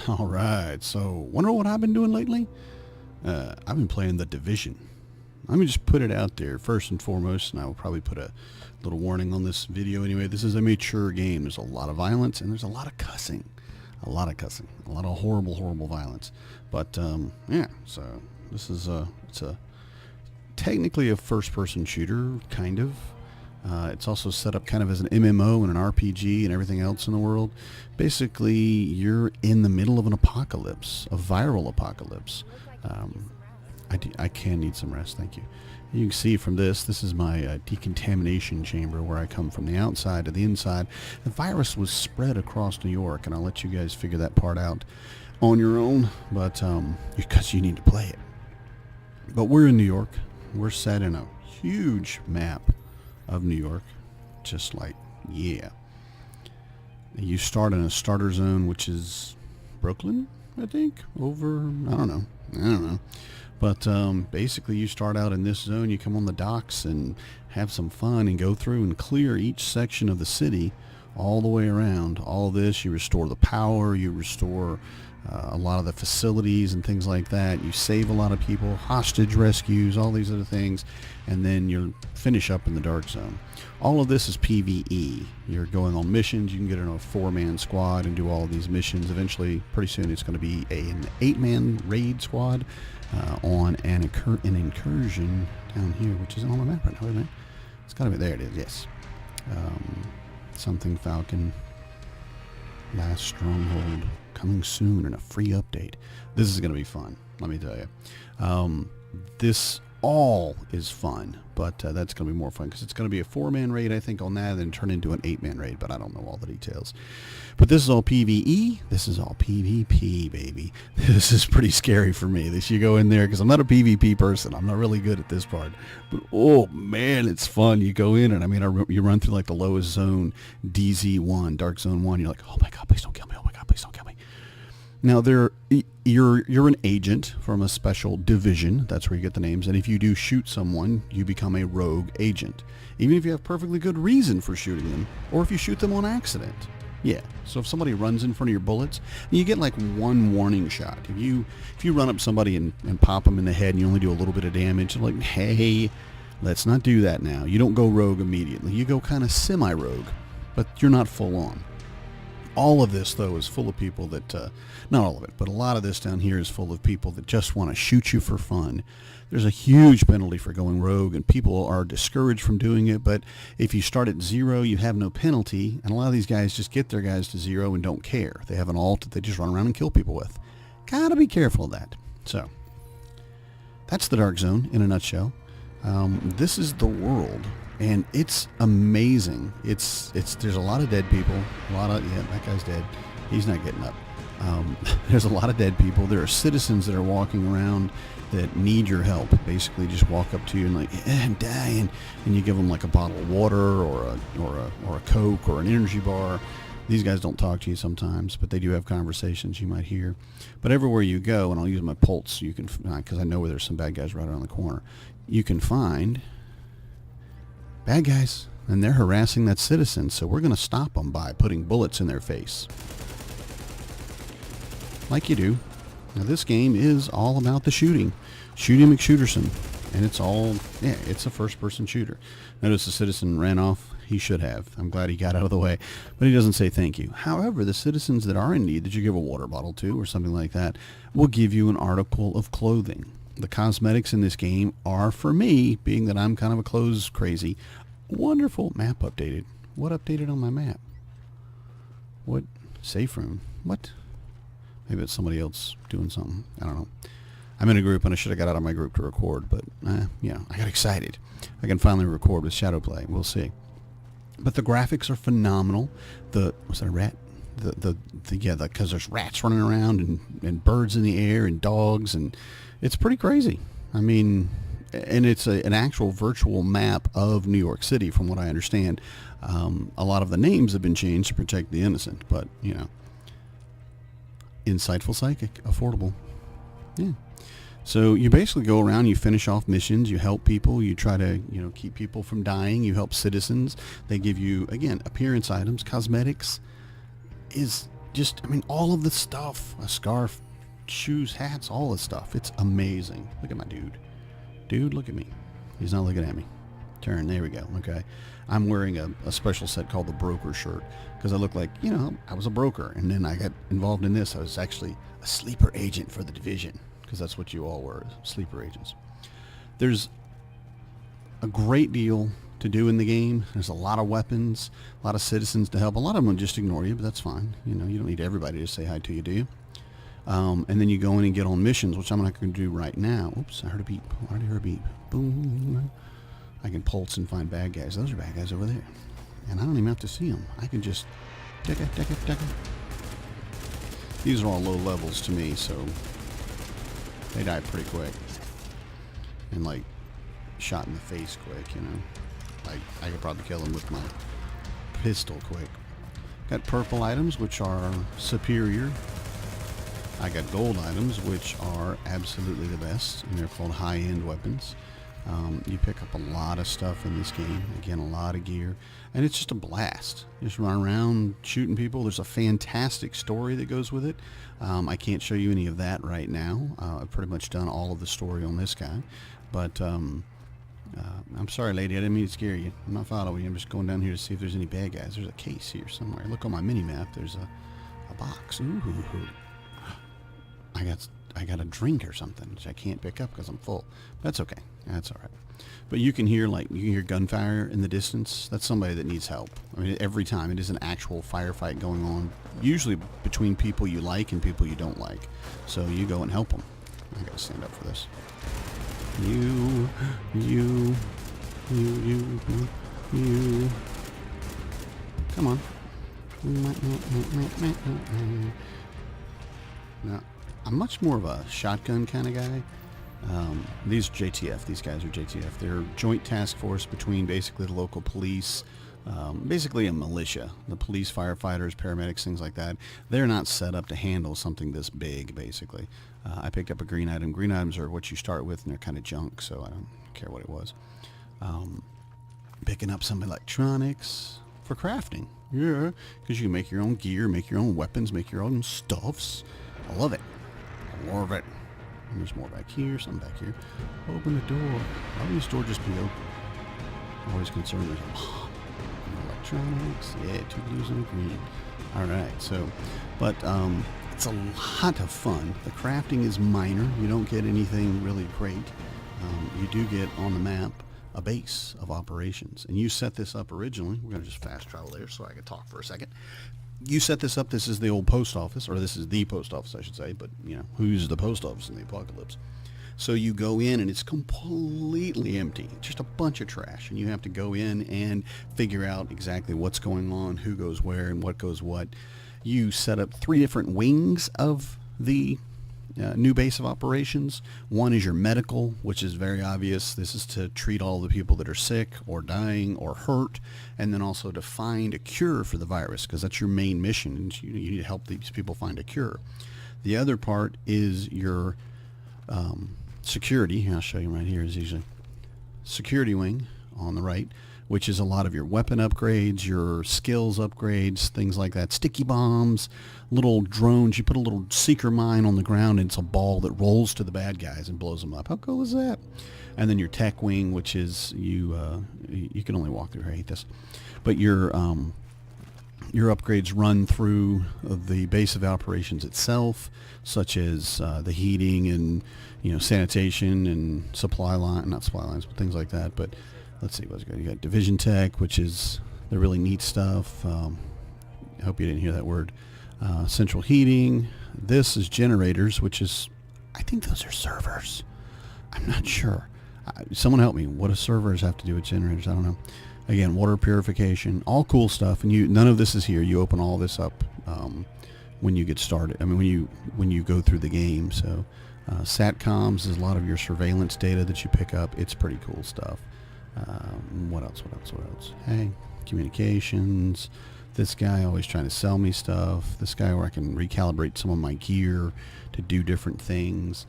All right, so wonder what I've been doing lately? I've been playing The Division. Let me just put it out there first and foremost, and I will probably put a little warning on this video anyway. This is a mature game. There's a lot of violence and there's a lot of cussing. A lot of cussing. A lot of horrible, horrible violence. But, yeah, so this is it's a technically a first-person shooter, kind of. It's also set up kind of as an MMO and an RPG and everything else in the world. Basically, you're in the middle of an apocalypse, a viral apocalypse. I can need some rest, thank you. You can see from this is my decontamination chamber where I come from the outside to the inside. The virus was spread across New York, and I'll let you guys figure that part out on your own, but because you need to play it. But we're in New York. We're set in a huge map of New York, just like, yeah. You start in a starter zone, which is Brooklyn, I think, over, I don't know. But basically you start out in this zone, you come on the docks and have some fun and go through and clear each section of the city all the way around. All this, you restore the power, you restore a lot of the facilities and things like that. You save a lot of people, hostage rescues, all these other things, and then you finish up in the dark zone. All of this is PvE. You're going on missions. You can get in a 4-man squad and do all of these missions. Eventually, pretty soon, it's going to be an 8-man raid squad on an incursion down here, which isn't on the map right now. Wait a minute. It's got to be there. It is. Yes. Something Falcon. Last Stronghold. Coming soon in a free update. This is going to be fun, let me tell you. This all is fun, but that's going to be more fun because it's going to be a 4-man raid, I think, on that, and then turn into an 8-man raid, but I don't know all the details. But this is all PvE. This is all PvP, baby. This is pretty scary for me. This, you go in there, because I'm not a PvP person. I'm not really good at this part. But, oh, man, it's fun. You go in, and I mean, you run through, like, the lowest zone, DZ1, Dark Zone 1. You're like, oh, my God, please don't kill me. Oh, my God, please don't kill me. Now, you're an agent from a special division. That's where you get the names. And if you do shoot someone, you become a rogue agent. Even if you have perfectly good reason for shooting them, or if you shoot them on accident. Yeah. So if somebody runs in front of your bullets, you get like one warning shot. If you run up somebody and pop them in the head and you only do a little bit of damage, like, hey, let's not do that now. You don't go rogue immediately. You go kind of semi-rogue, but you're not full on. All of this, though, is full of people that, not all of it, but a lot of this down here is full of people that just want to shoot you for fun. There's a huge penalty for going rogue, and people are discouraged from doing it, but if you start at 0, you have no penalty, and a lot of these guys just get their guys to 0 and don't care. They have an ult that they just run around and kill people with. Gotta be careful of that. So, that's the Dark Zone in a nutshell. This is the world. And it's amazing. There's a lot of dead people. Yeah, that guy's dead. He's not getting up. There's a lot of dead people. There are citizens that are walking around that need your help. Basically, just walk up to you and like, I'm dying, and you give them like a bottle of water or a Coke or an energy bar. These guys don't talk to you sometimes, but they do have conversations you might hear. But everywhere you go, and I'll use my pulse, you can, because I know where there's some bad guys right around the corner. You can find bad guys, and they're harassing that citizen, so we're going to stop them by putting bullets in their face. Like you do. Now, this game is all about the shooting. Shooty McShooterson. And it's all, yeah, it's a first-person shooter. Notice the citizen ran off. He should have. I'm glad he got out of the way. But he doesn't say thank you. However, the citizens that are in need, that you give a water bottle to or something like that, will give you an article of clothing. The cosmetics in this game are, for me, being that I'm kind of a clothes crazy, wonderful. Map updated. What updated on my map? What? Safe room. What? Maybe it's somebody else doing something. I don't know. I'm in a group, and I should have got out of my group to record, but, I got excited. I can finally record with Shadowplay. We'll see. But the graphics are phenomenal. Was that a rat? Because there's rats running around and birds in the air and dogs, and it's pretty crazy. I mean, and it's an actual virtual map of New York City, from what I understand. A lot of the names have been changed to protect the innocent, but, insightful psychic, affordable. Yeah. So you basically go around, you finish off missions, you help people, you try to, keep people from dying, you help citizens. They give you, again, appearance items. Cosmetics is just, I mean, all of the stuff. A scarf, shoes, hats, all this stuff. It's amazing. Look at my dude. Dude, look at me. He's not looking at me. Turn. There we go. Okay. I'm wearing a special set called the broker shirt because I look like, you know, I was a broker. And then I got involved in this. I was actually a sleeper agent for the Division because that's what you all were, sleeper agents. There's a great deal to do in the game. There's a lot of weapons, a lot of citizens to help. A lot of them will just ignore you, but that's fine. You know, you don't need everybody to say hi to you, do you? And then you go in and get on missions, which I'm not going to do right now. Oops, I heard a beep. I already heard a beep. Boom. I can pulse and find bad guys. Those are bad guys over there. And I don't even have to see them. I can just... These are all low levels to me, so they die pretty quick. And, like, shot in the face quick, you know. Like, I could probably kill them with my pistol quick. Got purple items, which are superior. I got gold items, which are absolutely the best, and they're called high-end weapons. You pick up a lot of stuff in this game. Again, a lot of gear. And it's just a blast. You just run around shooting people. There's a fantastic story that goes with it. I can't show you any of that right now. I've pretty much done all of the story on this guy. But I'm sorry, lady. I didn't mean to scare you. I'm not following you. I'm just going down here to see if there's any bad guys. There's a case here somewhere. Look on my mini-map. There's a box. Ooh. I got a drink or something, which I can't pick up because I'm full. That's okay. That's all right. But you can hear gunfire in the distance. That's somebody that needs help. I mean, every time it is an actual firefight going on, usually between people you like and people you don't like. So you go and help them. I gotta stand up for this. You. Come on. Now, I'm much more of a shotgun kind of guy. These JTF, these guys are JTF. They're joint task force between basically the local police, basically a militia. The police, firefighters, paramedics, things like that. They're not set up to handle something this big, basically. I picked up a green item. Green items are what you start with, and they're kind of junk, so I don't care what it was. Picking up some electronics for crafting. Yeah, because you can make your own gear, make your own weapons, make your own stuffs. I love it. I love it. And there's more back here, some back here. Open the door. Why would this door just be open? I'm always concerned there's a bomb. Electronics. Yeah, 2 blues and a green. Alright, so, but it's a lot of fun. The crafting is minor. You don't get anything really great. You do get on the map a base of operations. And you set this up originally. We're going to just fast travel there so I can talk for a second. You set this up. This is the old post office, or this is the post office, I should say. But, you know, who's the post office in the apocalypse? So you go in, and it's completely empty. Just a bunch of trash. And you have to go in and figure out exactly what's going on, who goes where, and what goes what. You set up 3 different wings of the new base of operations. One is your medical, which is very obvious. This is to treat all the people that are sick or dying or hurt, and then also to find a cure for the virus, because that's your main mission, and you need to help these people find a cure. The other part is your security. I'll show you right here. Is usually security wing on the right, which is a lot of your weapon upgrades, your skills upgrades, things like that. Sticky bombs, little drones. You put a little seeker mine on the ground, and it's a ball that rolls to the bad guys and blows them up. How cool is that? And then your tech wing, which is you can only walk through here. I hate this. But your upgrades run through the base of operations itself, such as the heating and, you know, sanitation and not supply lines, but things like that. But let's see what's good. You got Division Tech, which is the really neat stuff. I hope you didn't hear that word. Central heating. This is generators, which is, I think those are servers. I'm not sure. Someone help me. What do servers have to do with generators? I don't know. Again, water purification, all cool stuff. And none of this is here. You open all this up when you get started. I mean, when you go through the game. So SATCOMs is a lot of your surveillance data that you pick up. It's pretty cool stuff. What else? Hey, communications. This guy always trying to sell me stuff. This guy where I can recalibrate some of my gear to do different things.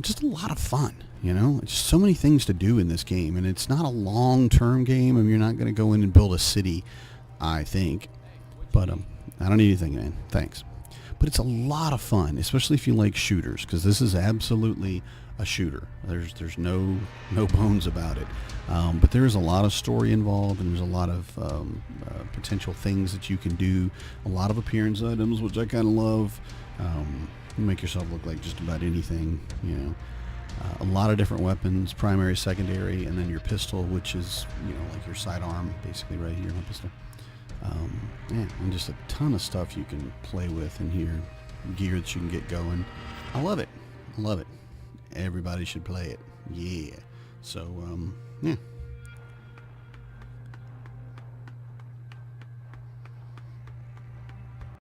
Just a lot of fun, you know. It's just so many things to do in this game, and it's not a long-term game. I mean, you're not going to go in and build a city, I think. But I don't need anything, man. Thanks. But it's a lot of fun, especially if you like shooters, because this is absolutely a shooter. There's no bones about it. But there's a lot of story involved, and there's a lot of potential things that you can do. A lot of appearance items, which I kind of love. You make yourself look like just about anything, you know. A lot of different weapons, primary, secondary, and then your pistol, which is, you know, like your sidearm, basically right here, my pistol. Yeah, and just a ton of stuff you can play with in here, gear that you can get going. I love it. I love it. Everybody should play it. Yeah. So, yeah.